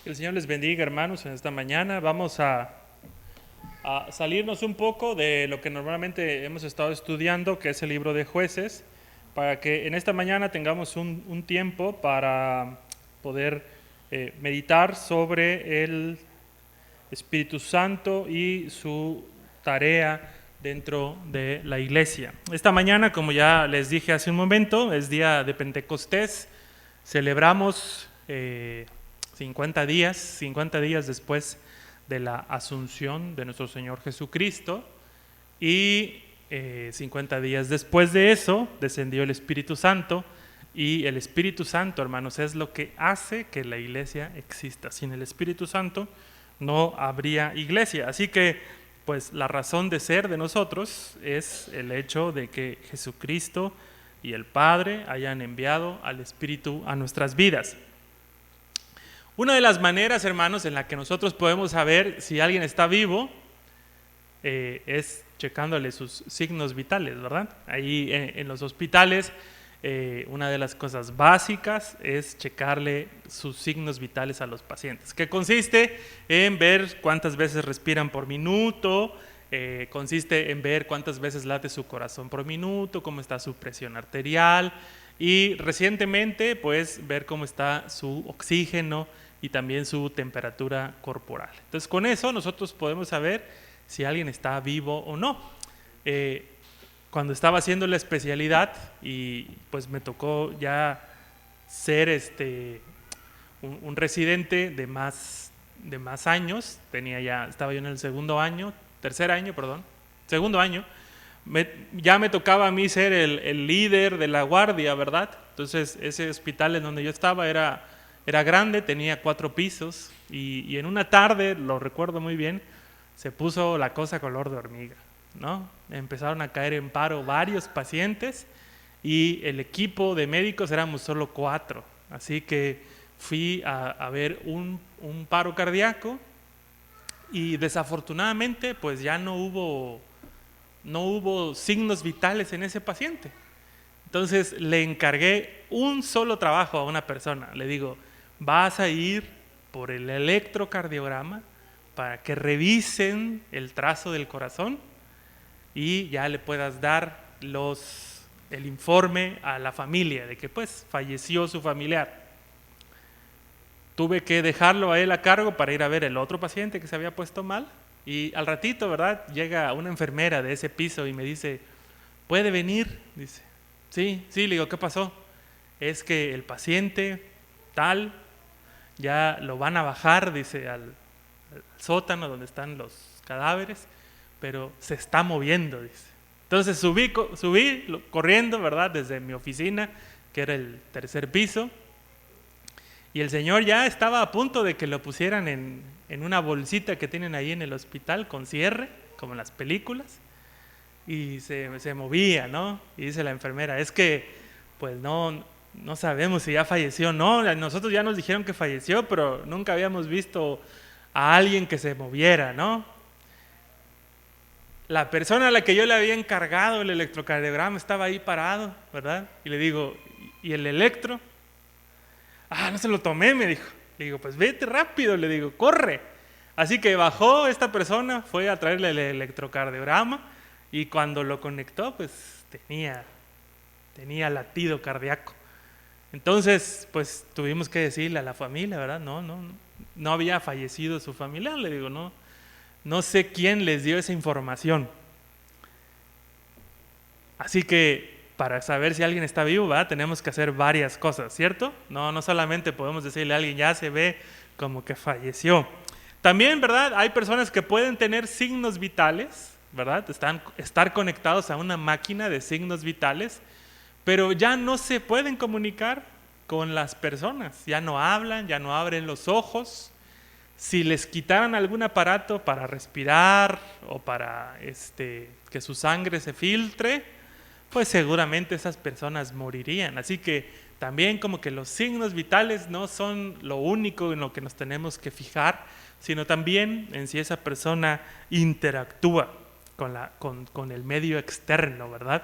Que el Señor les bendiga, hermanos, en esta mañana. Vamos a salirnos un poco de lo que normalmente hemos estado estudiando, que es el libro de Jueces, para que en esta mañana tengamos un tiempo para poder meditar sobre el Espíritu Santo y su tarea dentro de la iglesia. Esta mañana, como ya les dije hace un momento, es día de Pentecostés. Celebramos 50 días después de la asunción de nuestro Señor Jesucristo, y 50 días después de eso descendió el Espíritu Santo, y el Espíritu Santo, hermanos, es lo que hace que la iglesia exista. Sin el Espíritu Santo no habría iglesia. Así que, pues, la razón de ser de nosotros es el hecho de que Jesucristo y el Padre hayan enviado al Espíritu a nuestras vidas. Una de las maneras, hermanos, en la que nosotros podemos saber si alguien está vivo es checándole sus signos vitales, ¿verdad? Ahí en los hospitales, una de las cosas básicas es checarle sus signos vitales a los pacientes, que consiste en ver cuántas veces respiran por minuto, consiste en ver cuántas veces late su corazón por minuto, cómo está su presión arterial, y recientemente, pues, ver cómo está su oxígeno y también su temperatura corporal. Entonces, con eso nosotros podemos saber si alguien está vivo o no. Cuando estaba haciendo la especialidad y pues me tocó ya ser un residente de más años, estaba yo en el segundo año, ya me tocaba a mí ser el líder de la guardia, ¿verdad? Entonces ese hospital en donde yo estaba era grande, tenía 4 pisos, y en una tarde, lo recuerdo muy bien, se puso la cosa color de hormiga, ¿no? Empezaron a caer en paro varios pacientes y el equipo de médicos éramos solo 4, así que fui a ver un paro cardíaco, y desafortunadamente pues ya no hubo signos vitales en ese paciente. Entonces le encargué un solo trabajo a una persona. Le digo, vas a ir por el electrocardiograma para que revisen el trazo del corazón y ya le puedas dar el informe a la familia de que pues falleció su familiar. Tuve que dejarlo a él a cargo para ir a ver el otro paciente que se había puesto mal, y al ratito, ¿verdad?, llega una enfermera de ese piso y me dice, ¿puede venir? Dice, sí, le digo, ¿qué pasó? Es que el paciente tal ya lo van a bajar, dice, al sótano donde están los cadáveres, pero se está moviendo, dice. Entonces subí corriendo, ¿verdad?, desde mi oficina, que era el 3er piso, y el señor ya estaba a punto de que lo pusieran en una bolsita que tienen ahí en el hospital con cierre, como en las películas, y se movía, ¿no? Y dice la enfermera, es que pues no sabemos si ya falleció o no. Nosotros ya nos dijeron que falleció, pero nunca habíamos visto a alguien que se moviera, ¿no? La persona a la que yo le había encargado el electrocardiograma estaba ahí parado, ¿verdad? Y le digo, ¿y el electro? No se lo tomé, me dijo. Le digo, pues vete rápido, le digo, corre. Así que bajó esta persona, fue a traerle el electrocardiograma, y cuando lo conectó, pues tenía latido cardíaco. Entonces, pues tuvimos que decirle a la familia, ¿verdad? No había fallecido su familiar. Le digo, no sé quién les dio esa información. Así que para saber si alguien está vivo, ¿verdad?, tenemos que hacer varias cosas, ¿cierto? No solamente podemos decirle a alguien, ya se ve como que falleció. También, ¿verdad?, hay personas que pueden tener signos vitales, ¿verdad? Estar conectados a una máquina de signos vitales, pero ya no se pueden comunicar con las personas, ya no hablan, ya no abren los ojos. Si les quitaran algún aparato para respirar o para que su sangre se filtre, pues seguramente esas personas morirían. Así que también como que los signos vitales no son lo único en lo que nos tenemos que fijar, sino también en si esa persona interactúa con el medio externo, ¿verdad?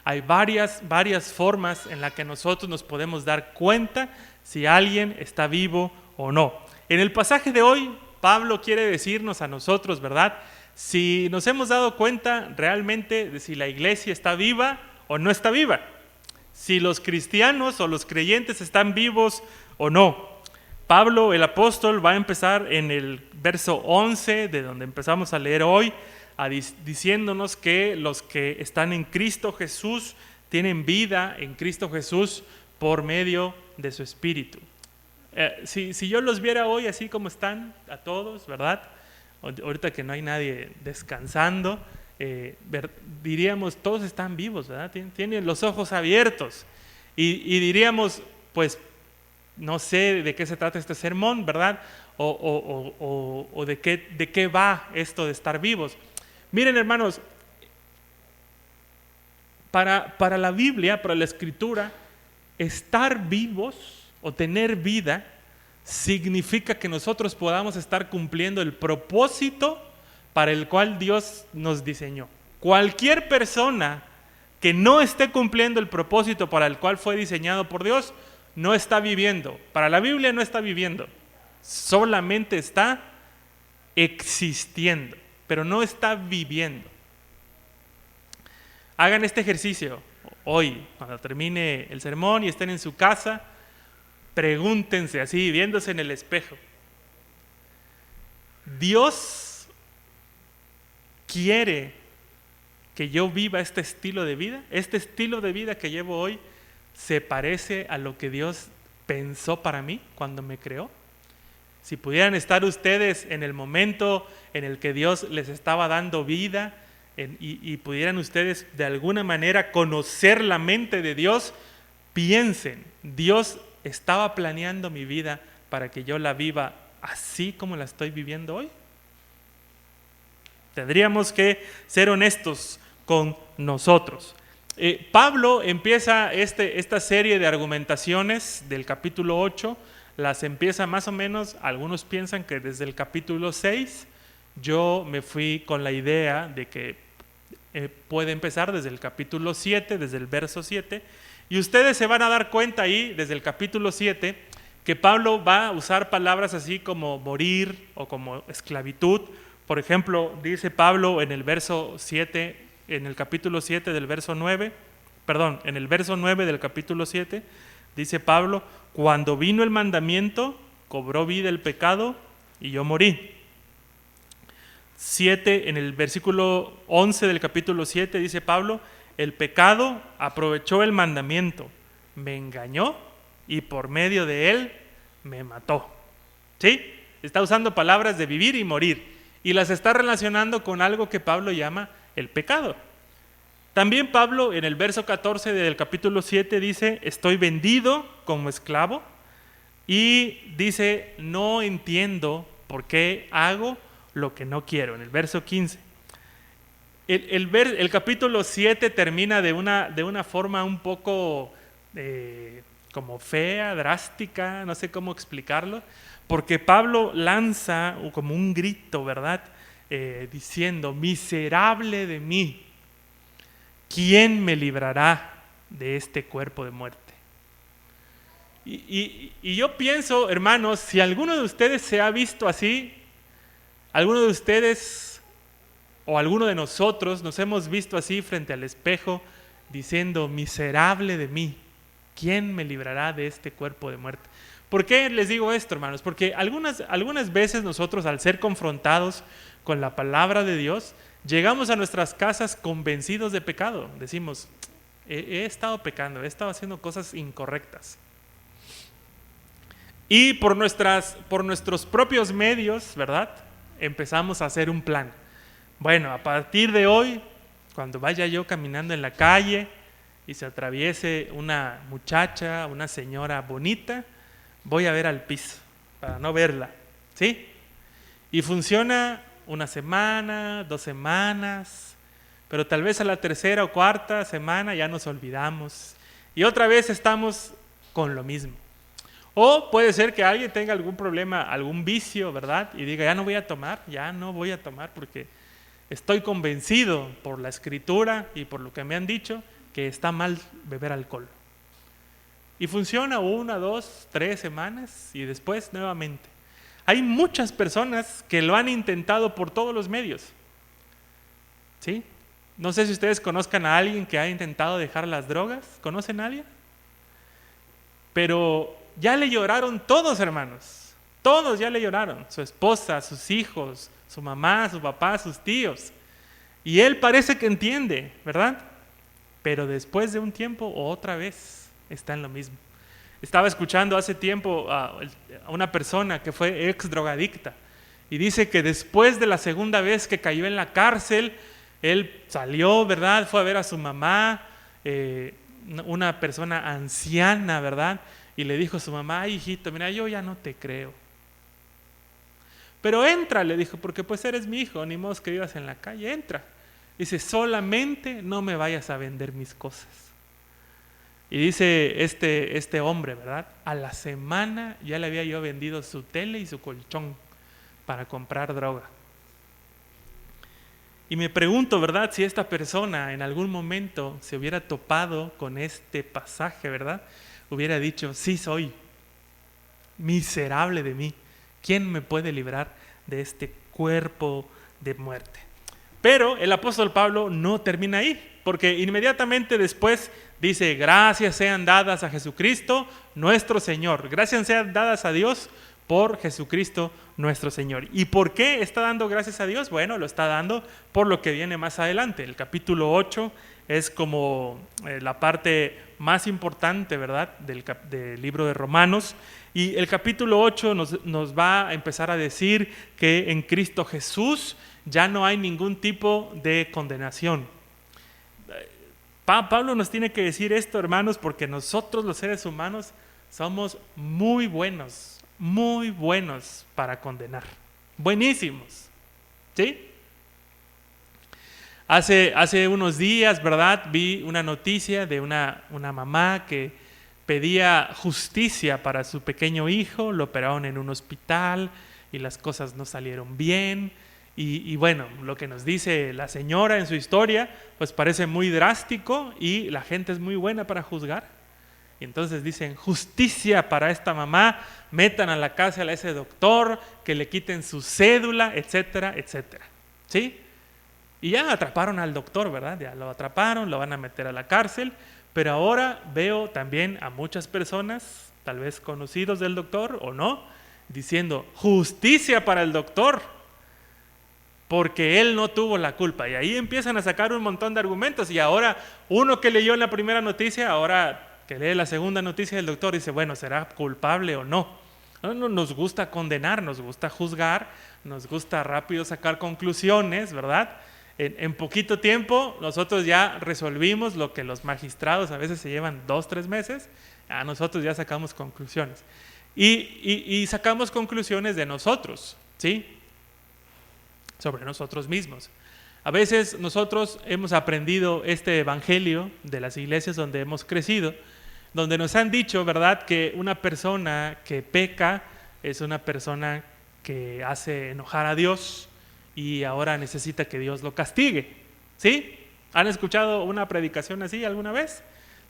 Hay varias formas en las que nosotros nos podemos dar cuenta si alguien está vivo o no. En el pasaje de hoy, Pablo quiere decirnos a nosotros, ¿verdad?, si nos hemos dado cuenta realmente de si la iglesia está viva o no está viva, si los cristianos o los creyentes están vivos o no. Pablo, el apóstol, va a empezar en el verso 11, de donde empezamos a leer hoy, diciéndonos que los que están en Cristo Jesús tienen vida en Cristo Jesús por medio de su Espíritu. Si yo los viera hoy así como están, a todos, ¿verdad?, ahorita que no hay nadie descansando, diríamos, todos están vivos, ¿verdad?, tienen los ojos abiertos, y diríamos, pues, no sé de qué se trata este sermón, ¿verdad?, o de qué va esto de estar vivos. Miren, hermanos, para la Biblia, para la Escritura, estar vivos o tener vida significa que nosotros podamos estar cumpliendo el propósito para el cual Dios nos diseñó. Cualquier persona que no esté cumpliendo el propósito para el cual fue diseñado por Dios, no está viviendo. Para la Biblia no está viviendo, solamente está existiendo, pero no está viviendo. Hagan este ejercicio hoy, cuando termine el sermón y estén en su casa, pregúntense así, viéndose en el espejo: ¿Dios quiere que yo viva este estilo de vida? ¿Este estilo de vida que llevo hoy se parece a lo que Dios pensó para mí cuando me creó? Si pudieran estar ustedes en el momento en el que Dios les estaba dando vida, y pudieran ustedes de alguna manera conocer la mente de Dios, piensen, Dios estaba planeando mi vida para que yo la viva así como la estoy viviendo hoy. Tendríamos que ser honestos con nosotros. Pablo empieza esta serie de argumentaciones del capítulo 8, las empieza más o menos, algunos piensan que desde el capítulo 6, yo me fui con la idea de que puede empezar desde el capítulo 7, desde el verso 7, y ustedes se van a dar cuenta ahí, desde el capítulo 7, que Pablo va a usar palabras así como morir o como esclavitud. Por ejemplo, dice Pablo en el verso 7, en el capítulo 7 del verso 9, en el verso 9 del capítulo 7, dice Pablo: cuando vino el mandamiento, cobró vida el pecado y yo morí. 7, en el versículo 11 del capítulo 7 dice Pablo: el pecado aprovechó el mandamiento, me engañó y por medio de él me mató. ¿Sí? Está usando palabras de vivir y morir y las está relacionando con algo que Pablo llama el pecado. También Pablo en el verso 14 del capítulo 7 dice: estoy vendido como esclavo, y dice: no entiendo por qué hago lo que no quiero, en el verso 15. El capítulo 7 termina de una forma un poco como fea, drástica, no sé cómo explicarlo, porque Pablo lanza como un grito, ¿verdad?, diciendo: miserable de mí, ¿quién me librará de este cuerpo de muerte? Y yo pienso, hermanos, si alguno de ustedes se ha visto así, alguno de ustedes o alguno de nosotros nos hemos visto así frente al espejo diciendo: miserable de mí, ¿quién me librará de este cuerpo de muerte? ¿Por qué les digo esto, hermanos? Porque algunas veces nosotros, al ser confrontados con la palabra de Dios, llegamos a nuestras casas convencidos de pecado. Decimos: he estado pecando, he estado haciendo cosas incorrectas. Y por nuestros propios medios, ¿verdad?, empezamos a hacer un plan. Bueno, a partir de hoy, cuando vaya yo caminando en la calle y se atraviese una muchacha, una señora bonita, voy a ver al piso para no verla, ¿sí? Y funciona una semana, 2 semanas, pero tal vez a la 3ª o 4ª semana ya nos olvidamos y otra vez estamos con lo mismo. O puede ser que alguien tenga algún problema, algún vicio, ¿verdad?, y diga: ya no voy a tomar porque estoy convencido por la Escritura y por lo que me han dicho que está mal beber alcohol. Y funciona 1, 2, 3 semanas y después nuevamente. Hay muchas personas que lo han intentado por todos los medios. ¿Sí? No sé si ustedes conozcan a alguien que ha intentado dejar las drogas. ¿Conocen a alguien? Pero ya le lloraron todos, hermanos. Todos ya le lloraron. Su esposa, sus hijos, su mamá, su papá, sus tíos. Y él parece que entiende, ¿verdad? Pero después de un tiempo, otra vez está en lo mismo. Estaba escuchando hace tiempo a una persona que fue ex drogadicta. Y dice que después de la segunda vez que cayó en la cárcel, él salió, ¿verdad? Fue a ver a su mamá, una persona anciana, ¿verdad? Y le dijo a su mamá: ay, hijito, mira, yo ya no te creo. Pero entra, le dijo, porque pues eres mi hijo, ni modo que vivas en la calle, entra. Dice: solamente no me vayas a vender mis cosas. Y dice este hombre, ¿verdad? A la semana ya le había yo vendido su tele y su colchón para comprar droga. Y me pregunto, ¿verdad? Si esta persona en algún momento se hubiera topado con este pasaje, ¿verdad? Hubiera dicho: sí soy, miserable de mí. ¿Quién me puede librar de este cuerpo de muerte? Pero el apóstol Pablo no termina ahí, porque inmediatamente después dice: gracias sean dadas a Jesucristo nuestro Señor. Gracias sean dadas a Dios por Jesucristo nuestro Señor. ¿Y por qué está dando gracias a Dios? Bueno, lo está dando por lo que viene más adelante. El capítulo 8 es como la parte más importante, ¿verdad?, del libro de Romanos. Y el capítulo 8 nos va a empezar a decir que en Cristo Jesús ya no hay ningún tipo de condenación. Pablo nos tiene que decir esto, hermanos, porque nosotros los seres humanos somos muy buenos para condenar. Buenísimos. ¿Sí? Hace unos días, ¿verdad?, vi una noticia de una mamá que pedía justicia para su pequeño hijo. Lo operaron en un hospital y las cosas no salieron bien. Y bueno, lo que nos dice la señora en su historia, pues parece muy drástico y la gente es muy buena para juzgar. Y entonces dicen: justicia para esta mamá, metan a la cárcel a ese doctor, que le quiten su cédula, etcétera, etcétera. ¿Sí? Y ya atraparon al doctor, ¿verdad? Ya lo atraparon, lo van a meter a la cárcel. Pero ahora veo también a muchas personas, tal vez conocidos del doctor o no, diciendo: justicia para el doctor, porque él no tuvo la culpa. Y ahí empiezan a sacar un montón de argumentos. Y ahora uno que leyó en la primera noticia, ahora que lee la segunda noticia del doctor, dice: bueno, ¿será culpable o no? No nos gusta condenar, nos gusta juzgar, nos gusta rápido sacar conclusiones, ¿verdad? En poquito tiempo nosotros ya resolvimos lo que los magistrados a veces se llevan 2, 3 meses. A nosotros ya sacamos conclusiones. Y sacamos conclusiones de nosotros, ¿sí?, sobre nosotros mismos. A veces nosotros hemos aprendido este evangelio de las iglesias donde hemos crecido, donde nos han dicho, ¿verdad?, que una persona que peca es una persona que hace enojar a Dios y ahora necesita que Dios lo castigue. ¿Sí? ¿Han escuchado una predicación así alguna vez?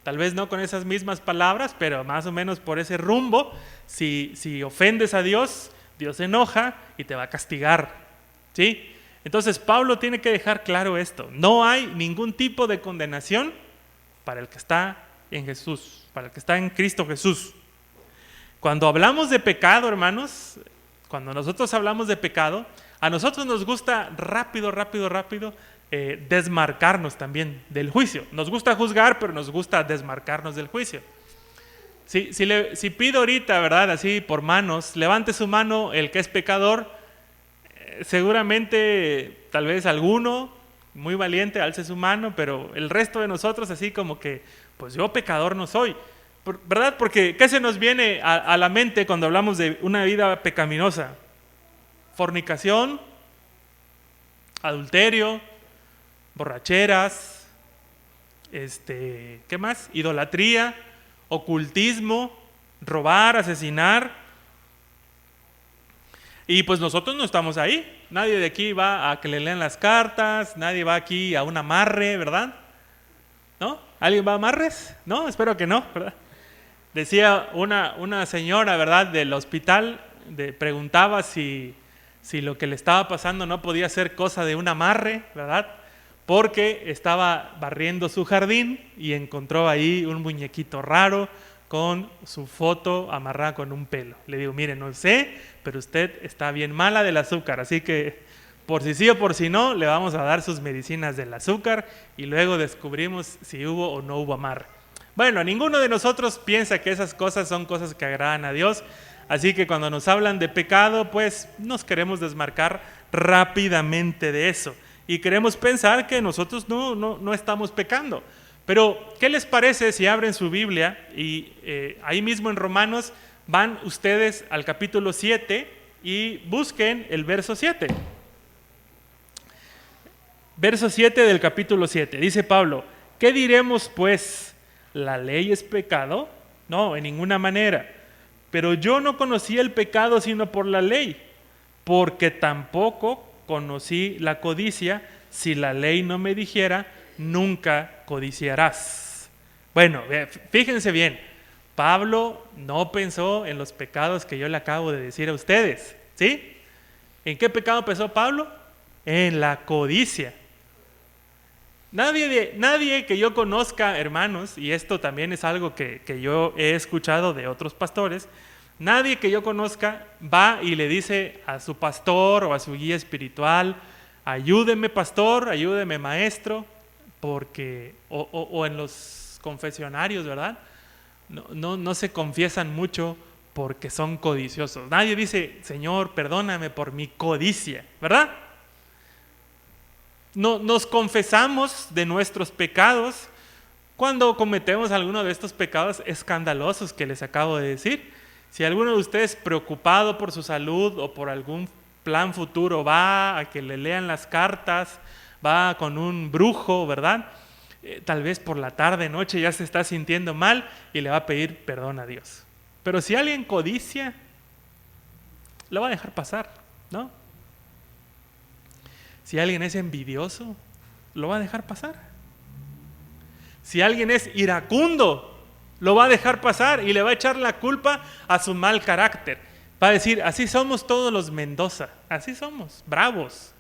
Tal vez no con esas mismas palabras, pero más o menos por ese rumbo. Si ofendes a Dios, Dios se enoja y te va a castigar. ¿Sí? Entonces Pablo tiene que dejar claro esto: no hay ningún tipo de condenación para el que está en Jesús, para el que está en Cristo Jesús. Cuando hablamos de pecado, hermanos, cuando nosotros hablamos de pecado, a nosotros nos gusta rápido desmarcarnos también del juicio. Nos gusta juzgar, pero nos gusta desmarcarnos del juicio. Si pido ahorita, ¿verdad?, así por manos, levante su mano el que es pecador, seguramente tal vez alguno muy valiente alce su mano, pero el resto de nosotros así como que, pues yo pecador no soy, ¿verdad? Porque ¿qué se nos viene a la mente cuando hablamos de una vida pecaminosa? Fornicación, adulterio, borracheras, ¿qué más? Idolatría, ocultismo, robar, asesinar. Y pues nosotros no estamos ahí. Nadie de aquí va a que le lean las cartas, nadie va aquí a un amarre, ¿verdad? ¿No? ¿Alguien va a amarres? No, espero que no, ¿verdad? Decía una señora, ¿verdad?, del hospital, preguntaba si lo que le estaba pasando no podía ser cosa de un amarre, ¿verdad? Porque estaba barriendo su jardín y encontró ahí un muñequito raro con su foto amarrada con un pelo. Le digo, mire, no sé, pero usted está bien mala del azúcar, así que por si sí o por si no, le vamos a dar sus medicinas del azúcar y luego descubrimos si hubo o no hubo amarre. Bueno, ninguno de nosotros piensa que esas cosas son cosas que agradan a Dios, así que cuando nos hablan de pecado, pues nos queremos desmarcar rápidamente de eso y queremos pensar que nosotros no estamos pecando. Pero, ¿qué les parece si abren su Biblia y ahí mismo en Romanos van ustedes al capítulo 7 y busquen el verso 7? Verso 7 del capítulo 7, dice Pablo, ¿qué diremos pues? ¿La ley es pecado? No, en ninguna manera. Pero yo no conocí el pecado sino por la ley, porque tampoco conocí la codicia si la ley no me dijera, nunca codiciarás. Bueno, fíjense bien, Pablo no pensó en los pecados que yo le acabo de decir a ustedes, ¿sí? ¿En qué pecado pensó Pablo? En la codicia. Nadie que yo conozca, hermanos, y esto también es algo que yo he escuchado de otros pastores, nadie que yo conozca va y le dice a su pastor o a su guía espiritual, ayúdeme pastor, ayúdeme maestro, porque, o en los confesionarios, ¿verdad? No se confiesan mucho porque son codiciosos. Nadie dice, Señor, perdóname por mi codicia, ¿verdad? No, nos confesamos de nuestros pecados cuando cometemos alguno de estos pecados escandalosos que les acabo de decir. Si alguno de ustedes preocupado por su salud o por algún plan futuro va a que le lean las cartas, va con un brujo, ¿verdad? Tal vez por la tarde, noche ya se está sintiendo mal y le va a pedir perdón a Dios. Pero si alguien codicia, lo va a dejar pasar, ¿no? Si alguien es envidioso, lo va a dejar pasar. Si alguien es iracundo, lo va a dejar pasar y le va a echar la culpa a su mal carácter. Va a decir, así somos todos los Mendoza, así somos, bravos.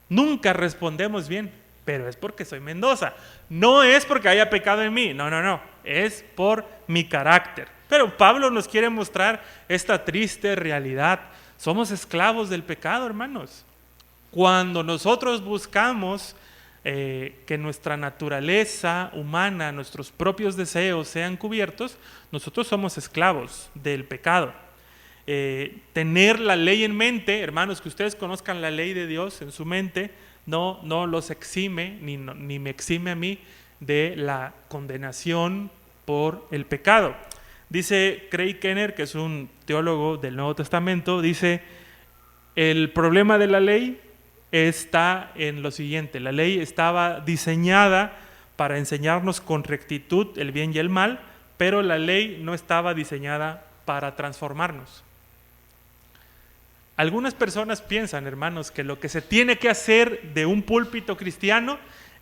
Nunca respondemos bien, pero es porque soy Mendoza. No es porque haya pecado en mí, no, es por mi carácter. Pero Pablo nos quiere mostrar esta triste realidad. Somos esclavos del pecado, hermanos. Cuando nosotros buscamos que nuestra naturaleza humana, nuestros propios deseos sean cubiertos, nosotros somos esclavos del pecado. Tener la ley en mente, hermanos, que ustedes conozcan la ley de Dios en su mente, no los exime, ni me exime a mí de la condenación por el pecado. Dice Craig Kenner, que es un teólogo del Nuevo Testamento, dice, el problema de la ley está en lo siguiente: la ley estaba diseñada para enseñarnos con rectitud el bien y el mal, pero la ley no estaba diseñada para transformarnos. Algunas personas piensan, hermanos, que lo que se tiene que hacer de un púlpito cristiano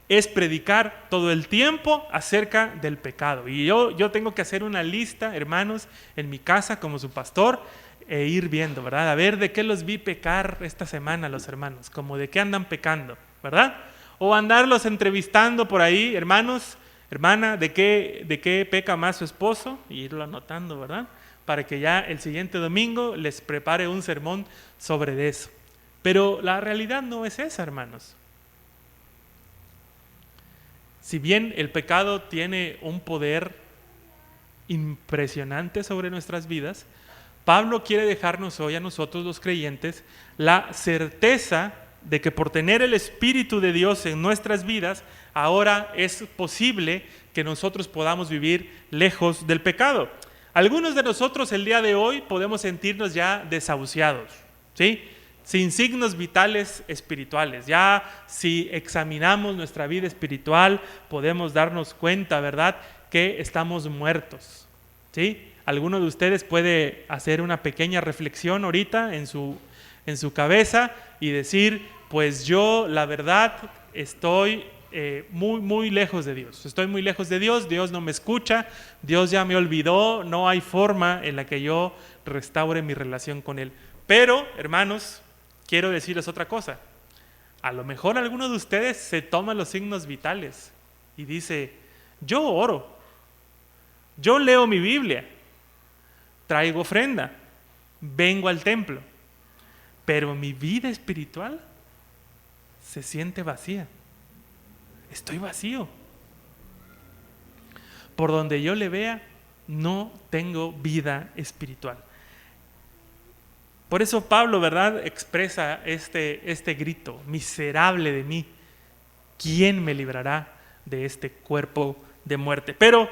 es predicar todo el tiempo acerca del pecado. Y yo tengo que hacer una lista, hermanos, en mi casa como su pastor, e ir viendo, ¿verdad? A ver de qué los vi pecar esta semana los hermanos, como de qué andan pecando, ¿verdad? O andarlos entrevistando por ahí, hermanos, hermana, de qué peca más su esposo, y irlo anotando, ¿verdad? Para que ya el siguiente domingo les prepare un sermón sobre eso. Pero la realidad no es esa, hermanos. Si bien el pecado tiene un poder impresionante sobre nuestras vidas, Pablo quiere dejarnos hoy a nosotros los creyentes la certeza de que por tener el Espíritu de Dios en nuestras vidas, ahora es posible que nosotros podamos vivir lejos del pecado. Algunos de nosotros el día de hoy podemos sentirnos ya desahuciados, ¿sí? Sin signos vitales espirituales. Ya si examinamos nuestra vida espiritual, podemos darnos cuenta, ¿verdad?, que estamos muertos, ¿sí? Alguno de ustedes puede hacer una pequeña reflexión ahorita en su cabeza y decir, pues yo la verdad estoy muy, muy lejos de Dios. Estoy muy lejos de Dios, Dios no me escucha, Dios ya me olvidó, no hay forma en la que yo restaure mi relación con Él. Pero, hermanos, quiero decirles otra cosa. A lo mejor alguno de ustedes se toma los signos vitales y dice, yo oro, yo leo mi Biblia, traigo ofrenda, vengo al templo, pero mi vida espiritual se siente vacía. Estoy vacío. Por donde yo le vea, no tengo vida espiritual. Por eso Pablo, ¿verdad?, expresa este grito: miserable de mí, ¿quién me librará de este cuerpo de muerte? Pero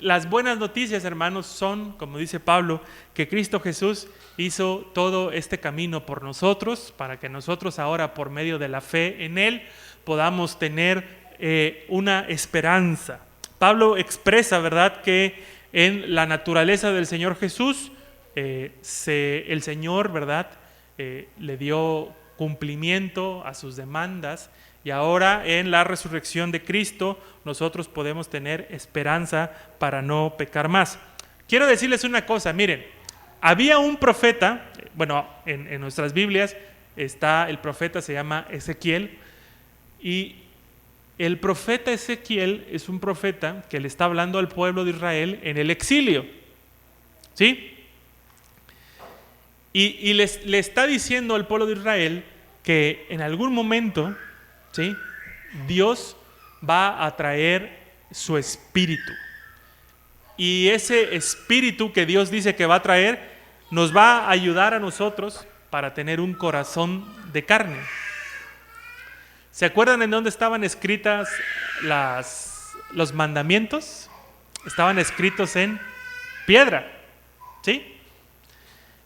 las buenas noticias, hermanos, son, como dice Pablo, que Cristo Jesús hizo todo este camino por nosotros, para que nosotros ahora, por medio de la fe en Él, podamos tener una esperanza. Pablo expresa, ¿verdad?, que en la naturaleza del Señor Jesús, el Señor, ¿verdad?, le dio cumplimiento a sus demandas, y ahora en la resurrección de Cristo nosotros podemos tener esperanza para no pecar más. Quiero decirles una cosa, miren, había un profeta, bueno, en nuestras Biblias está el profeta, se llama Ezequiel, y el profeta Ezequiel es un profeta que le está hablando al pueblo de Israel en el exilio, ¿sí? Y le está diciendo al pueblo de Israel que en algún momento, ¿sí?, Dios va a traer su espíritu. Y ese espíritu que Dios dice que va a traer nos va a ayudar a nosotros para tener un corazón de carne. ¿Se acuerdan en dónde estaban escritas los mandamientos? Estaban escritos en piedra, ¿sí?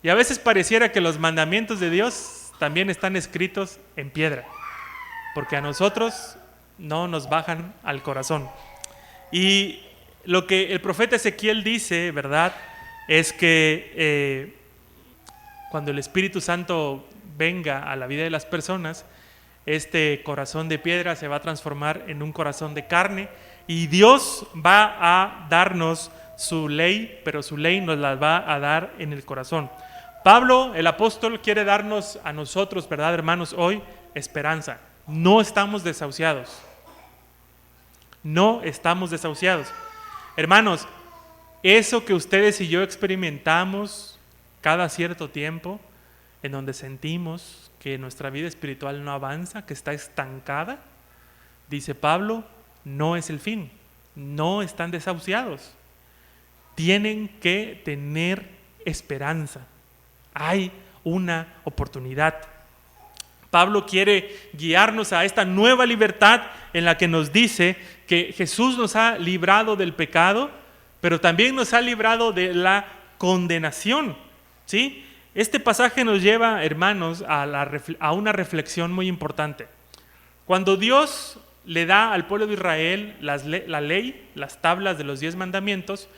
Y a veces pareciera que los mandamientos de Dios también están escritos en piedra, porque a nosotros no nos bajan al corazón. Y lo que el profeta Ezequiel dice, ¿verdad?, es que cuando el Espíritu Santo venga a la vida de las personas, este corazón de piedra se va a transformar en un corazón de carne, y Dios va a darnos su ley, pero su ley nos la va a dar en el corazón. Pablo, el apóstol, quiere darnos a nosotros, ¿verdad, hermanos?, hoy esperanza. No estamos desahuciados. No estamos desahuciados. Hermanos, eso que ustedes y yo experimentamos cada cierto tiempo, en donde sentimos que nuestra vida espiritual no avanza, que está estancada, dice Pablo, no es el fin. No están desahuciados. Tienen que tener esperanza. Hay una oportunidad. Pablo quiere guiarnos a esta nueva libertad en la que nos dice que Jesús nos ha librado del pecado, pero también nos ha librado de la condenación, ¿sí? Este pasaje nos lleva, hermanos, a una reflexión muy importante. Cuando Dios le da al pueblo de Israel la ley, las tablas de los 10 mandamientos,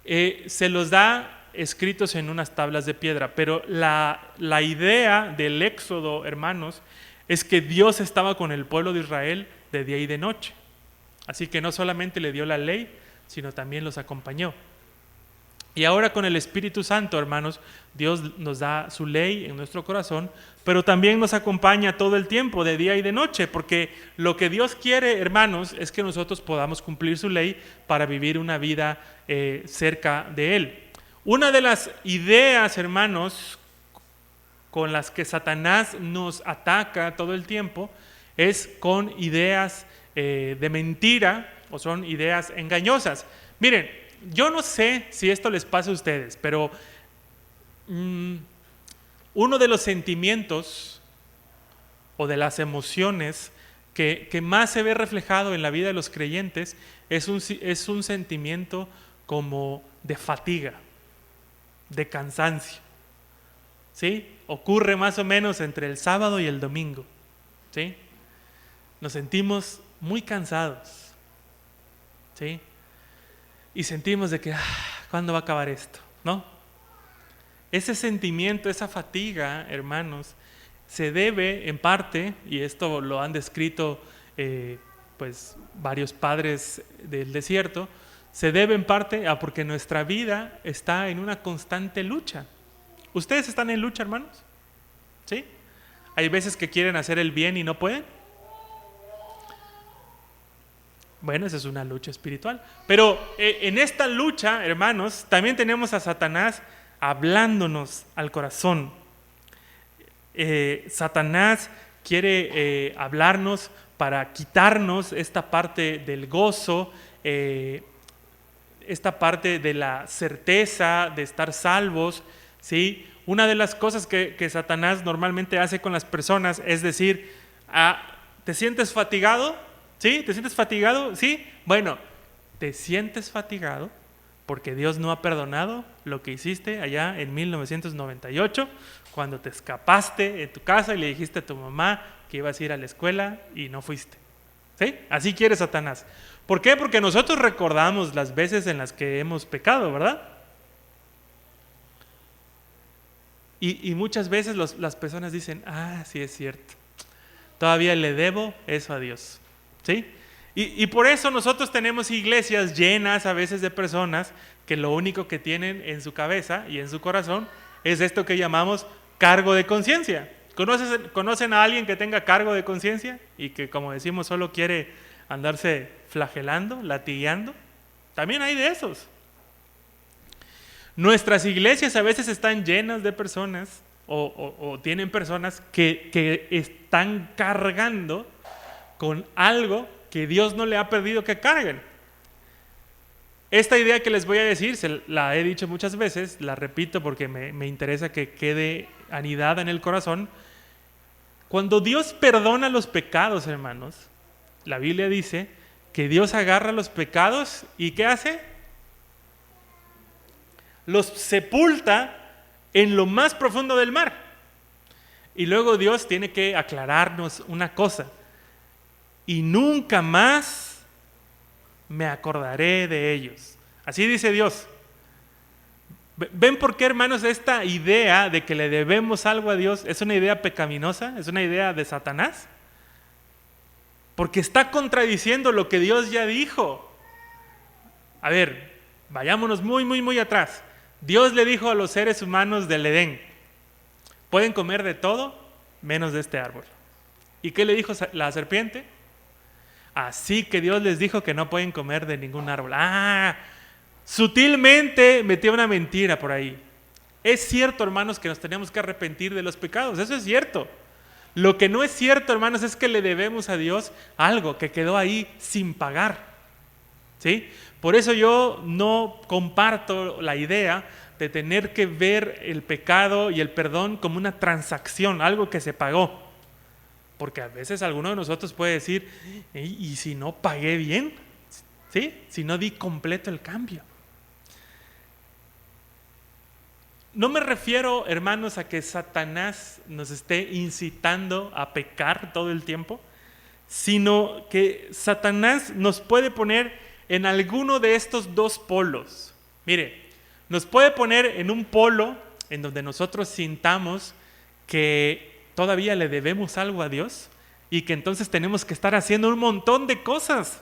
se los da escritos en unas tablas de piedra, pero la idea del Éxodo, hermanos, es que Dios estaba con el pueblo de Israel de día y de noche. Así que no solamente le dio la ley, sino también los acompañó. Y ahora con el Espíritu Santo, hermanos, Dios nos da su ley en nuestro corazón, pero también nos acompaña todo el tiempo, de día y de noche, porque lo que Dios quiere, hermanos, es que nosotros podamos cumplir su ley para vivir una vida cerca de Él. Una de las ideas, hermanos, con las que Satanás nos ataca todo el tiempo es con ideas de mentira, o son ideas engañosas. Miren, yo no sé si esto les pasa a ustedes, pero uno de los sentimientos o de las emociones que más se ve reflejado en la vida de los creyentes es un sentimiento como de fatiga, de cansancio, ¿sí? Ocurre más o menos entre el sábado y el domingo, ¿sí? Nos sentimos muy cansados, ¿sí? Y sentimos de que, ¿cuándo va a acabar esto? ¿No? Ese sentimiento, esa fatiga, hermanos, se debe en parte, y esto lo han descrito pues varios padres del desierto, se debe en parte a porque nuestra vida está en una constante lucha. ¿Ustedes están en lucha, hermanos? ¿Sí? ¿Hay veces que quieren hacer el bien y no pueden? Bueno, esa es una lucha espiritual. Pero en esta lucha, hermanos, también tenemos a Satanás hablándonos al corazón. Satanás quiere hablarnos para quitarnos esta parte del gozo, esta parte de la certeza de estar salvos, ¿sí? Una de las cosas que Satanás normalmente hace con las personas es decir, ¿te sientes fatigado? ¿Sí? ¿Te sientes fatigado? ¿Sí? Bueno, ¿te sientes fatigado? Porque Dios no ha perdonado lo que hiciste allá en 1998, cuando te escapaste en tu casa y le dijiste a tu mamá que ibas a ir a la escuela y no fuiste. ¿Sí? Así quiere Satanás. ¿Por qué? Porque nosotros recordamos las veces en las que hemos pecado, ¿verdad? Y muchas veces las personas dicen, sí es cierto, todavía le debo eso a Dios. ¿Sí? Y por eso nosotros tenemos iglesias llenas a veces de personas que lo único que tienen en su cabeza y en su corazón es esto que llamamos cargo de conciencia. ¿Conocen a alguien que tenga cargo de conciencia y que, como decimos, solo quiere andarse flagelando, latigueando? También hay de esos. Nuestras iglesias a veces están llenas de personas o tienen personas que están cargando con algo que Dios no le ha pedido que carguen. Esta idea que les voy a decir, la he dicho muchas veces, la repito porque me interesa que quede anidada en el corazón. Cuando Dios perdona los pecados, hermanos, la Biblia dice que Dios agarra los pecados y ¿qué hace? Los sepulta en lo más profundo del mar. Y luego Dios tiene que aclararnos una cosa: y nunca más me acordaré de ellos. Así dice Dios. ¿Ven por qué, hermanos, esta idea de que le debemos algo a Dios es una idea pecaminosa? ¿Es una idea de Satanás? Porque está contradiciendo lo que Dios ya dijo. A ver, vayámonos muy atrás. Dios le dijo a los seres humanos del Edén: pueden comer de todo menos de este árbol. ¿Y qué le dijo la serpiente? Así que Dios les dijo que no pueden comer de ningún árbol. Sutilmente metió una mentira por ahí. Es cierto, hermanos, que nos tenemos que arrepentir de los pecados. Eso es cierto. Lo que no es cierto, hermanos, es que le debemos a Dios algo que quedó ahí sin pagar. ¿Sí? Por eso yo no comparto la idea de tener que ver el pecado y el perdón como una transacción, algo que se pagó. Porque a veces alguno de nosotros puede decir, ¿y si no pagué bien? ¿Sí? Si no di completo el cambio. No me refiero, hermanos, a que Satanás nos esté incitando a pecar todo el tiempo, sino que Satanás nos puede poner en alguno de estos dos polos. Mire, nos puede poner en un polo en donde nosotros sintamos que todavía le debemos algo a Dios y que entonces tenemos que estar haciendo un montón de cosas.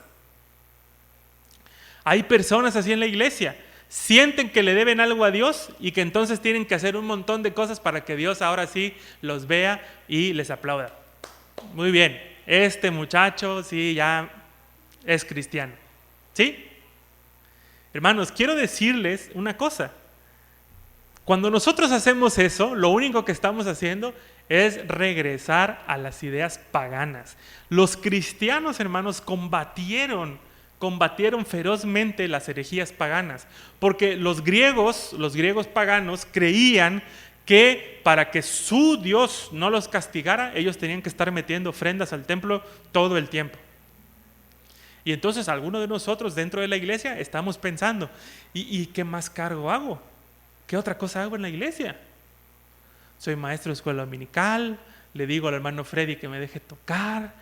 Hay personas así en la iglesia, sienten que le deben algo a Dios y que entonces tienen que hacer un montón de cosas para que Dios ahora sí los vea y les aplauda. Muy bien, este muchacho sí ya es cristiano. ¿Sí? Hermanos, quiero decirles una cosa. Cuando nosotros hacemos eso, lo único que estamos haciendo es regresar a las ideas paganas. Los cristianos, hermanos, combatieron ferozmente las herejías paganas, porque los griegos paganos creían que para que su Dios no los castigara, ellos tenían que estar metiendo ofrendas al templo todo el tiempo. Y entonces algunos de nosotros dentro de la iglesia estamos pensando, ¿y qué más cargo hago? ¿Qué otra cosa hago en la iglesia? Soy maestro de escuela dominical, le digo al hermano Freddy que me deje tocar,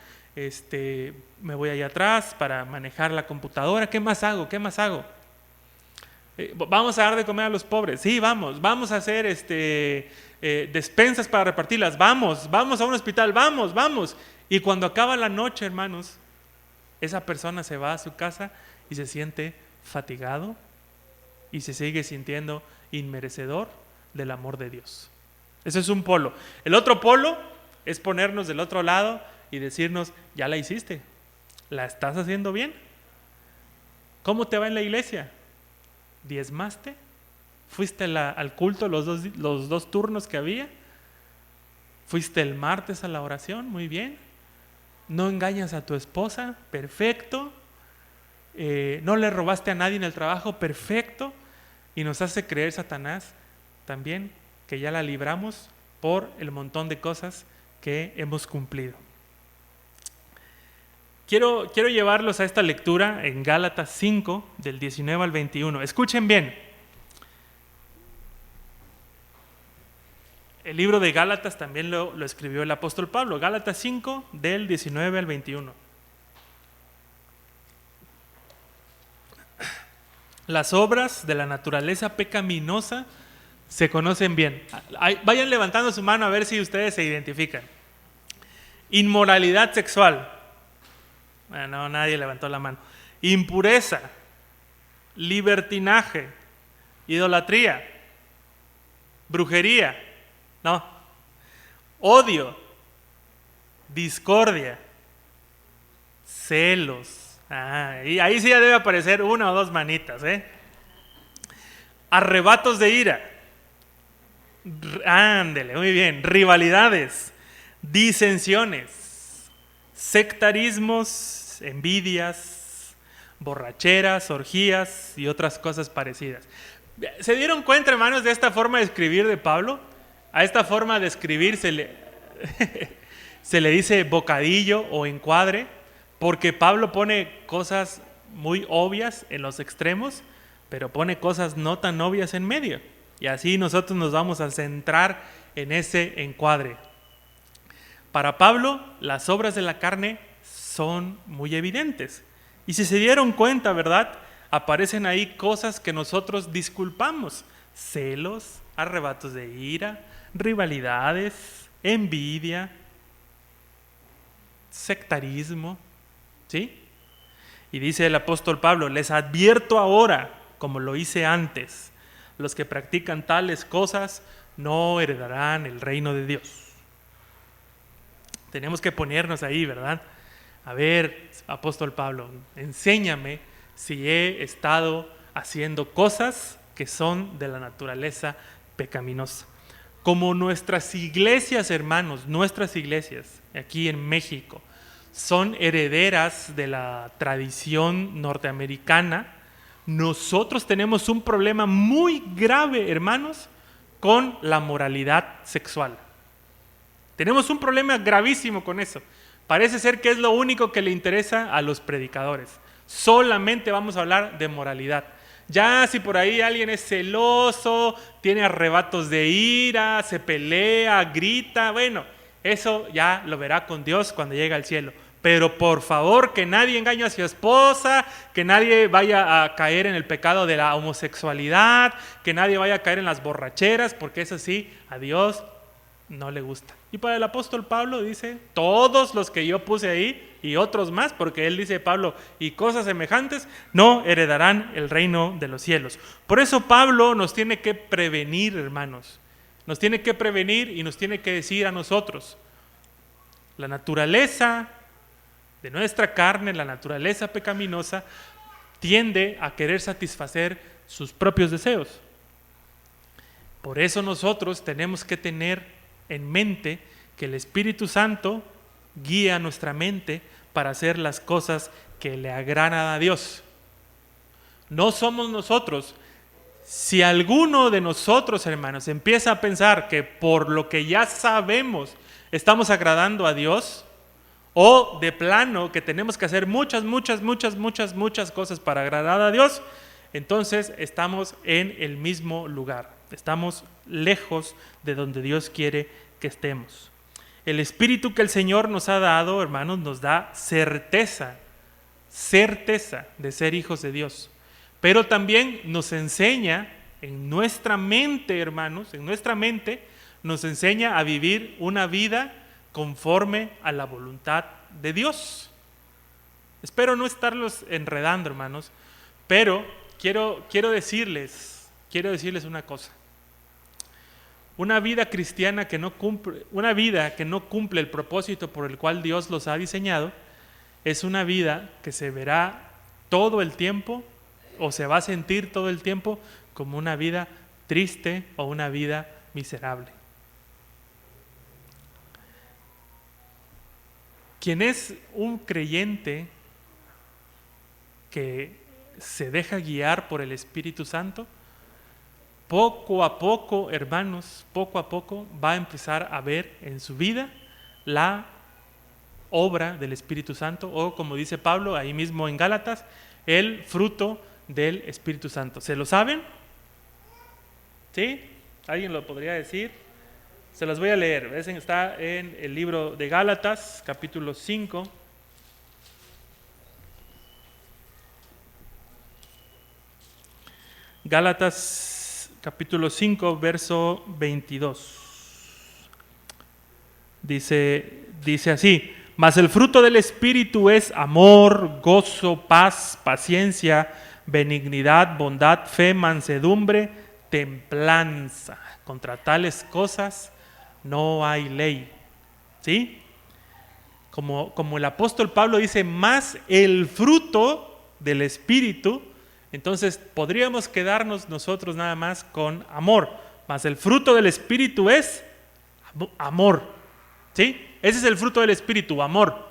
me voy allá atrás para manejar la computadora. ¿Qué más hago? Vamos a dar de comer a los pobres. Sí, vamos a hacer despensas para repartirlas. Vamos a un hospital, vamos. Y cuando acaba la noche, hermanos, esa persona se va a su casa y se siente fatigado y se sigue sintiendo inmerecedor del amor de Dios. Eso es un polo. El otro polo es ponernos del otro lado y decirnos, ya la hiciste, la estás haciendo bien. ¿Cómo te va en la iglesia? ¿Diezmaste? ¿Fuiste al culto los dos turnos que había? ¿Fuiste el martes a la oración? Muy bien. ¿No engañas a tu esposa? Perfecto. ¿No le robaste a nadie en el trabajo? Perfecto. Y nos hace creer Satanás también que ya la libramos por el montón de cosas que hemos cumplido. Quiero llevarlos a esta lectura en Gálatas 5, del 19 al 21. Escuchen bien. El libro de Gálatas también lo escribió el apóstol Pablo. Gálatas 5, del 19 al 21. Las obras de la naturaleza pecaminosa se conocen bien. Vayan levantando su mano a ver si ustedes se identifican. Inmoralidad sexual. No, nadie levantó la mano. Impureza, libertinaje, idolatría, brujería, no, odio, discordia, celos. Y ahí sí ya debe aparecer una o dos manitas, arrebatos de ira. Ándele, muy bien. Rivalidades, disensiones, sectarismos, envidias, borracheras, orgías y otras cosas parecidas. ¿Se dieron cuenta, hermanos, de esta forma de escribir de Pablo? A esta forma de escribir se le dice bocadillo o encuadre, porque Pablo pone cosas muy obvias en los extremos, pero pone cosas no tan obvias en medio. Y así nosotros nos vamos a centrar en ese encuadre. Para Pablo, las obras de la carne son muy evidentes. Y si se dieron cuenta, ¿verdad? Aparecen ahí cosas que nosotros disculpamos. Celos, arrebatos de ira, rivalidades, envidia, sectarismo. ¿Sí? Y dice el apóstol Pablo, les advierto ahora, como lo hice antes, los que practican tales cosas no heredarán el reino de Dios. Tenemos que ponernos ahí, ¿verdad? A ver, apóstol Pablo, enséñame si he estado haciendo cosas que son de la naturaleza pecaminosa. Como nuestras iglesias, hermanos, nuestras iglesias aquí en México son herederas de la tradición norteamericana, nosotros tenemos un problema muy grave, hermanos, con la moralidad sexual. Tenemos un problema gravísimo con eso. Parece ser que es lo único que le interesa a los predicadores. Solamente vamos a hablar de moralidad. Ya si por ahí alguien es celoso, tiene arrebatos de ira, se pelea, grita, bueno, eso ya lo verá con Dios cuando llegue al cielo. Pero por favor, que nadie engañe a su esposa, que nadie vaya a caer en el pecado de la homosexualidad, que nadie vaya a caer en las borracheras, porque eso sí, a Dios no le gusta. Y para el apóstol Pablo dice, todos los que yo puse ahí y otros más, porque él dice, Pablo, y cosas semejantes no heredarán el reino de los cielos. Por eso Pablo nos tiene que prevenir, hermanos. Nos tiene que prevenir y nos tiene que decir a nosotros, la naturaleza de nuestra carne, la naturaleza pecaminosa, tiende a querer satisfacer sus propios deseos. Por eso nosotros tenemos que tener en mente que el Espíritu Santo guía nuestra mente para hacer las cosas que le agradan a Dios. No somos nosotros. Si alguno de nosotros, hermanos, empieza a pensar que por lo que ya sabemos estamos agradando a Dios, o de plano que tenemos que hacer muchas cosas para agradar a Dios, entonces estamos en el mismo lugar. Estamos lejos de donde Dios quiere que estemos. El Espíritu que el Señor nos ha dado, hermanos, nos da certeza de ser hijos de Dios. Pero también nos enseña en nuestra mente, hermanos, en nuestra mente, nos enseña a vivir una vida conforme a la voluntad de Dios. Espero no estarlos enredando, hermanos, pero quiero decirles una cosa. Una vida cristiana una vida que no cumple el propósito por el cual Dios los ha diseñado, es una vida que se verá todo el tiempo o se va a sentir todo el tiempo como una vida triste o una vida miserable. Quien es un creyente que se deja guiar por el Espíritu Santo, poco a poco, hermanos, poco a poco va a empezar a ver en su vida la obra del Espíritu Santo, o como dice Pablo ahí mismo en Gálatas, el fruto del Espíritu Santo. ¿Se lo saben? ¿Sí? ¿Alguien lo podría decir? Se los voy a leer. Está en el libro de Gálatas, capítulo 5. Gálatas, capítulo 5, verso 22. Dice así: mas el fruto del Espíritu es amor, gozo, paz, paciencia, benignidad, bondad, fe, mansedumbre, templanza. Contra tales cosas no hay ley. ¿Sí? Como el apóstol Pablo dice, más el fruto del Espíritu, entonces podríamos quedarnos nosotros nada más con amor. Más el fruto del Espíritu es amor. ¿Sí? Ese es el fruto del Espíritu, amor.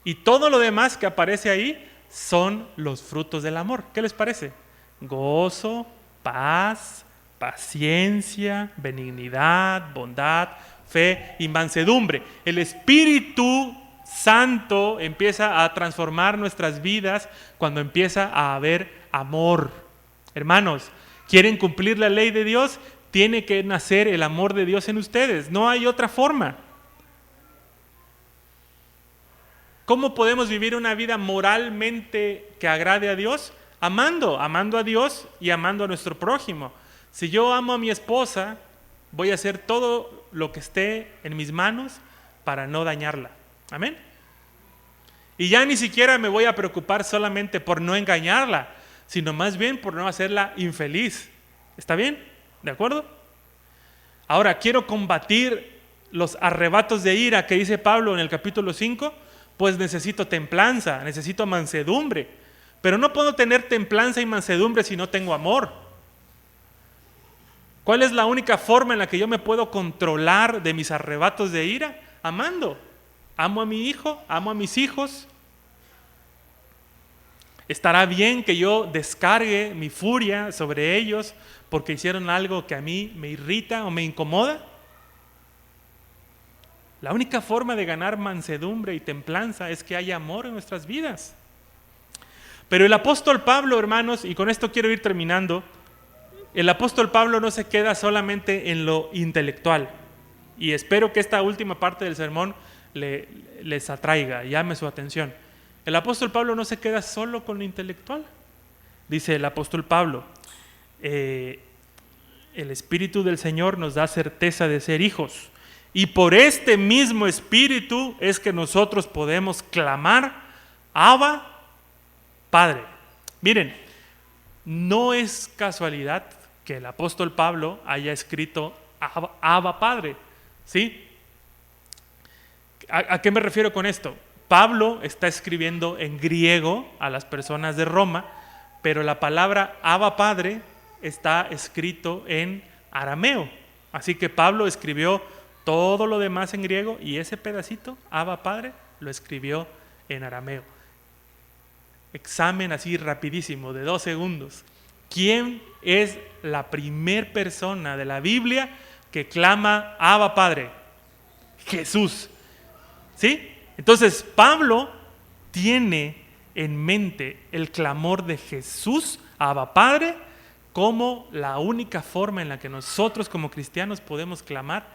Y todo lo demás que aparece ahí son los frutos del amor. ¿Qué les parece? Gozo, paz, paciencia, benignidad, bondad, fe y mansedumbre. El Espíritu Santo empieza a transformar nuestras vidas cuando empieza a haber amor. Hermanos, ¿quieren cumplir la ley de Dios? Tiene que nacer el amor de Dios en ustedes. No hay otra forma. ¿Cómo podemos vivir una vida moralmente que agrade a Dios? Amando a Dios y amando a nuestro prójimo. Si yo amo a mi esposa, voy a hacer todo lo que esté en mis manos para no dañarla. Amén. Y ya ni siquiera me voy a preocupar solamente por no engañarla, sino más bien por no hacerla infeliz. ¿Está bien? ¿De acuerdo? Ahora, quiero combatir los arrebatos de ira que dice Pablo en el capítulo 5, pues necesito templanza, necesito mansedumbre. Pero no puedo tener templanza y mansedumbre si no tengo amor. ¿Cuál es la única forma en la que yo me puedo controlar de mis arrebatos de ira? Amando. Amo a mi hijo, amo a mis hijos. ¿Estará bien que yo descargue mi furia sobre ellos porque hicieron algo que a mí me irrita o me incomoda? La única forma de ganar mansedumbre y templanza es que haya amor en nuestras vidas. Pero el apóstol Pablo, hermanos, y con esto quiero ir terminando, el apóstol Pablo no se queda solamente en lo intelectual. Y espero que esta última parte del sermón les atraiga, llame su atención. El apóstol Pablo no se queda solo con lo intelectual. Dice el apóstol Pablo, el Espíritu del Señor nos da certeza de ser hijos. Y por este mismo Espíritu es que nosotros podemos clamar, Abba, Padre. Miren, no es casualidad que el apóstol Pablo haya escrito Abba, Padre. ¿Sí? ¿A qué me refiero con esto? Pablo está escribiendo en griego a las personas de Roma, pero la palabra Abba, Padre está escrito en arameo. Así que Pablo escribió todo lo demás en griego y ese pedacito, Abba Padre, lo escribió en arameo. Examen así rapidísimo, de 2 segundos. ¿Quién es la primer persona de la Biblia que clama Abba Padre? Jesús. ¿Sí? Entonces Pablo tiene en mente el clamor de Jesús, Abba Padre, como la única forma en la que nosotros como cristianos podemos clamar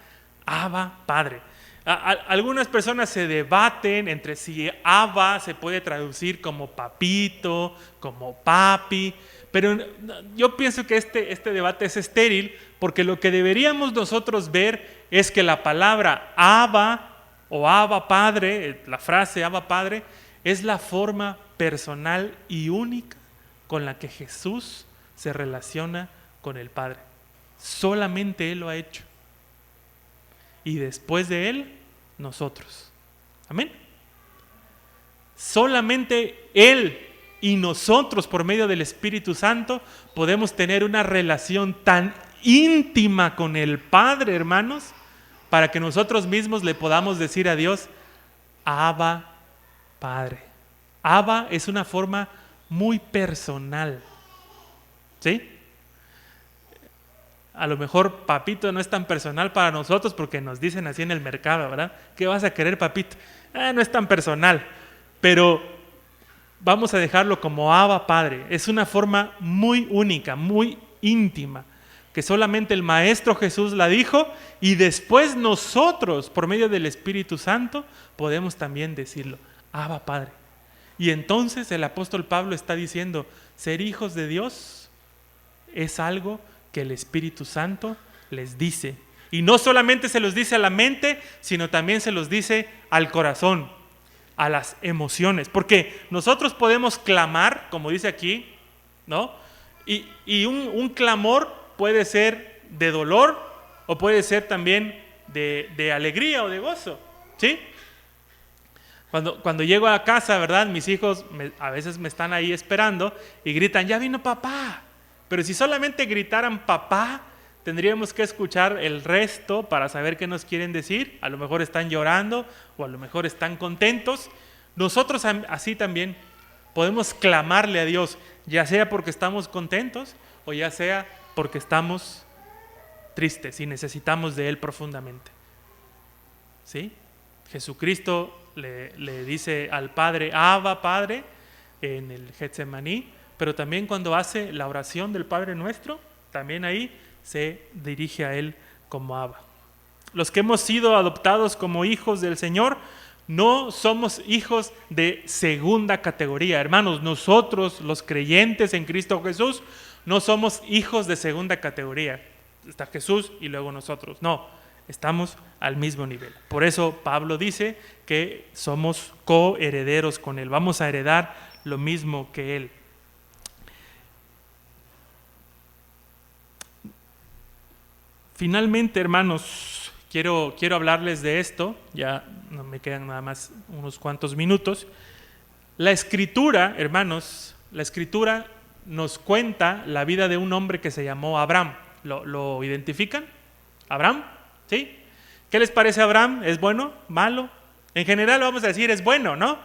Abba Padre. Algunas personas se debaten entre si Abba se puede traducir como papito, como papi, pero yo pienso que este debate es estéril, porque lo que deberíamos nosotros ver es que la palabra Abba o Abba Padre, la frase Abba Padre, es la forma personal y única con la que Jesús se relaciona con el Padre. Solamente Él lo ha hecho. Y después de Él, nosotros. Amén. Solamente Él y nosotros, por medio del Espíritu Santo, podemos tener una relación tan íntima con el Padre, hermanos, para que nosotros mismos le podamos decir a Dios, Abba, Padre. Abba es una forma muy personal. ¿Sí? A lo mejor papito no es tan personal para nosotros porque nos dicen así en el mercado, ¿verdad? ¿Qué vas a querer, papito? No es tan personal, pero vamos a dejarlo como Abba, Padre. Es una forma muy única, muy íntima, que solamente el Maestro Jesús la dijo y después nosotros, por medio del Espíritu Santo, podemos también decirlo, Abba, Padre. Y entonces el apóstol Pablo está diciendo, ser hijos de Dios es algo que el Espíritu Santo les dice. Y no solamente se los dice a la mente, sino también se los dice al corazón, a las emociones. Porque nosotros podemos clamar, como dice aquí, ¿no? Y un clamor puede ser de dolor o puede ser también de alegría o de gozo, ¿sí? Cuando llego a casa, ¿verdad? Mis hijos a veces me están ahí esperando y gritan, ya vino papá. Pero si solamente gritaran papá, tendríamos que escuchar el resto para saber qué nos quieren decir. A lo mejor están llorando o a lo mejor están contentos. Nosotros así también podemos clamarle a Dios, ya sea porque estamos contentos o ya sea porque estamos tristes y necesitamos de Él profundamente. ¿Sí? Jesucristo le dice al Padre, Abba, Padre, en el Getsemaní, pero también cuando hace la oración del Padre Nuestro, también ahí se dirige a Él como Abba. Los que hemos sido adoptados como hijos del Señor, no somos hijos de segunda categoría. Hermanos, nosotros, los creyentes en Cristo Jesús, no somos hijos de segunda categoría. Está Jesús y luego nosotros. No, estamos al mismo nivel. Por eso Pablo dice que somos coherederos con Él. Vamos a heredar lo mismo que Él. Finalmente, hermanos, quiero hablarles de esto. Ya no me quedan nada más unos cuantos minutos. La Escritura, hermanos, la Escritura nos cuenta la vida de un hombre que se llamó Abraham. ¿Lo identifican? ¿Abraham? ¿Sí? ¿Qué les parece a Abraham? ¿Es bueno? ¿Malo? En general vamos a decir es bueno, ¿no?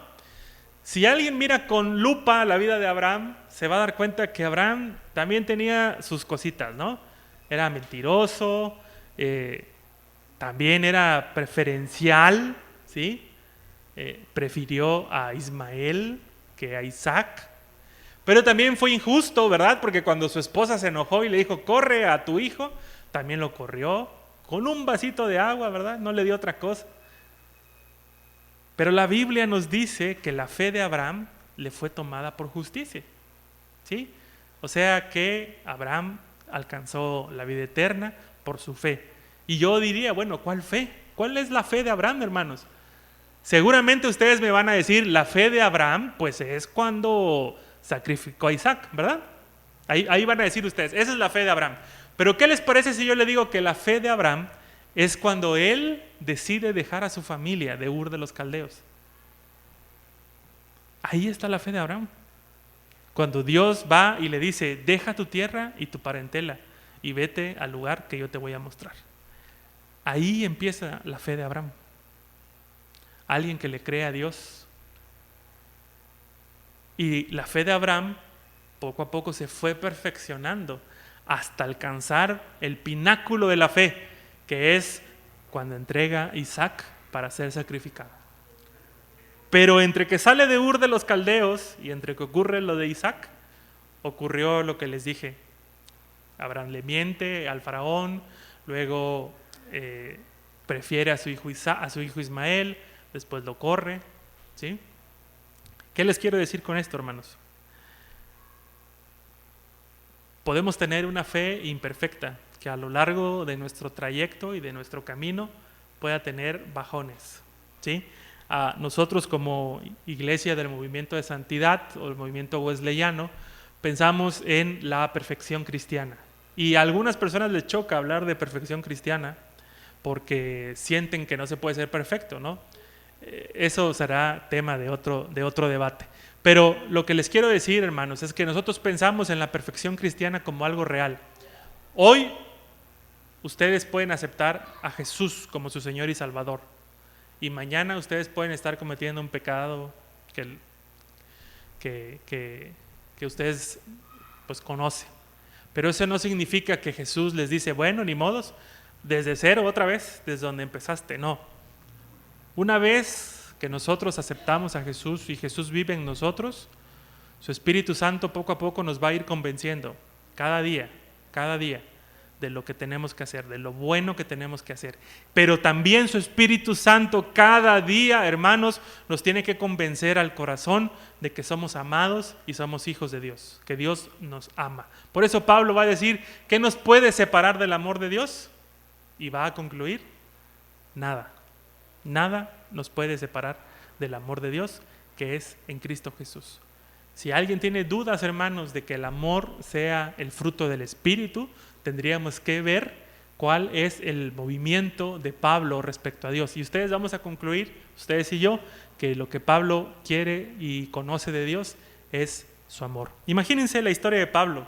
Si alguien mira con lupa la vida de Abraham, se va a dar cuenta que Abraham también tenía sus cositas, ¿no? Era mentiroso, también era preferencial, ¿sí? Prefirió a Ismael que a Isaac. Pero también fue injusto, ¿verdad? Porque cuando su esposa se enojó y le dijo, corre a tu hijo, también lo corrió con un vasito de agua, ¿verdad? No le dio otra cosa. Pero la Biblia nos dice que la fe de Abraham le fue tomada por justicia, ¿sí? O sea que Abraham alcanzó la vida eterna por su fe. Y yo diría, bueno, ¿cuál fe? ¿Cuál es la fe de Abraham, hermanos? Seguramente ustedes me van a decir, la fe de Abraham, pues es cuando sacrificó a Isaac, ¿verdad? Ahí van a decir ustedes, esa es la fe de Abraham. Pero ¿qué les parece si yo le digo que la fe de Abraham es cuando él decide dejar a su familia de Ur de los Caldeos? Ahí está la fe de Abraham. Cuando Dios va y le dice, deja tu tierra y tu parentela y vete al lugar que yo te voy a mostrar. Ahí empieza la fe de Abraham. Alguien que le cree a Dios. Y la fe de Abraham poco a poco se fue perfeccionando hasta alcanzar el pináculo de la fe, que es cuando entrega a Isaac para ser sacrificado. Pero entre que sale de Ur de los Caldeos y entre que ocurre lo de Isaac, ocurrió lo que les dije. Abraham le miente al faraón, luego prefiere a su hijo Ismael, después lo corre, ¿sí? ¿Qué les quiero decir con esto, hermanos? Podemos tener una fe imperfecta que a lo largo de nuestro trayecto y de nuestro camino pueda tener bajones, ¿sí? nosotros como iglesia del movimiento de santidad o el movimiento wesleyano pensamos en la perfección cristiana. Y a algunas personas les choca hablar de perfección cristiana porque sienten que no se puede ser perfecto, ¿no? Eso será tema de otro debate. Pero lo que les quiero decir, hermanos, es que nosotros pensamos en la perfección cristiana como algo real. Hoy ustedes pueden aceptar a Jesús como su Señor y Salvador. Y mañana ustedes pueden estar cometiendo un pecado que ustedes pues conocen. Pero eso no significa que Jesús les dice, bueno, ni modos, desde cero otra vez, desde donde empezaste. No. Una vez que nosotros aceptamos a Jesús y Jesús vive en nosotros, su Espíritu Santo poco a poco nos va a ir convenciendo cada día, de lo que tenemos que hacer, de lo bueno que tenemos que hacer. Pero también su Espíritu Santo cada día, hermanos, nos tiene que convencer al corazón de que somos amados y somos hijos de Dios, que Dios nos ama. Por eso Pablo va a decir, ¿qué nos puede separar del amor de Dios? Y va a concluir, nada. Nada nos puede separar del amor de Dios, que es en Cristo Jesús. Si alguien tiene dudas, hermanos, de que el amor sea el fruto del Espíritu, tendríamos que ver cuál es el movimiento de Pablo respecto a Dios. Y ustedes vamos a concluir, ustedes y yo, que lo que Pablo quiere y conoce de Dios es su amor. Imagínense la historia de Pablo.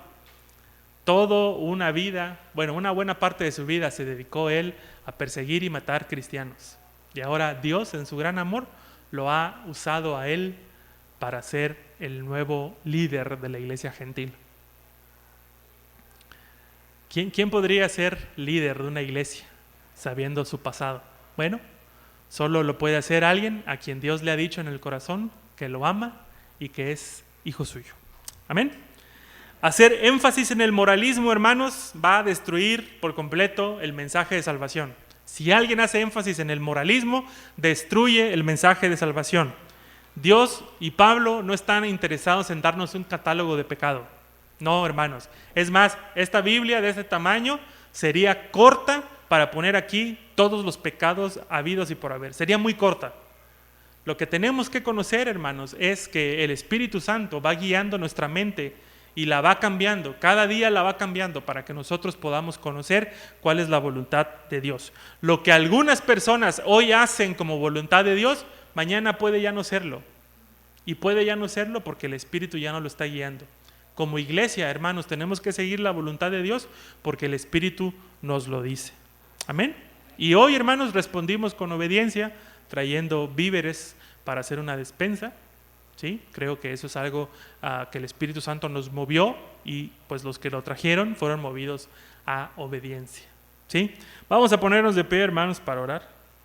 Toda una vida, una buena parte de su vida se dedicó él a perseguir y matar cristianos. Y ahora Dios, en su gran amor, lo ha usado a él para ser el nuevo líder de la iglesia gentil. ¿Quién podría ser líder de una iglesia sabiendo su pasado? Bueno, solo lo puede hacer alguien a quien Dios le ha dicho en el corazón que lo ama y que es hijo suyo. Amén. Hacer énfasis en el moralismo, hermanos, va a destruir por completo el mensaje de salvación. Si alguien hace énfasis en el moralismo, destruye el mensaje de salvación. Dios y Pablo no están interesados en darnos un catálogo de pecado. No, hermanos. Es más, esta Biblia de este tamaño sería corta para poner aquí todos los pecados habidos y por haber. Sería muy corta. Lo que tenemos que conocer, hermanos, es que el Espíritu Santo va guiando nuestra mente y la va cambiando, cada día la va cambiando para que nosotros podamos conocer cuál es la voluntad de Dios. Lo que algunas personas hoy hacen como voluntad de Dios, mañana puede ya no serlo. Y puede ya no serlo porque el Espíritu ya no lo está guiando. Como iglesia, hermanos, tenemos que seguir la voluntad de Dios porque el Espíritu nos lo dice. Amén. Y hoy, hermanos, respondimos con obediencia, trayendo víveres para hacer una despensa. ¿Sí? Creo que eso es algo que el Espíritu Santo nos movió y pues los que lo trajeron fueron movidos a obediencia. ¿Sí? Vamos a ponernos de pie, hermanos, para orar.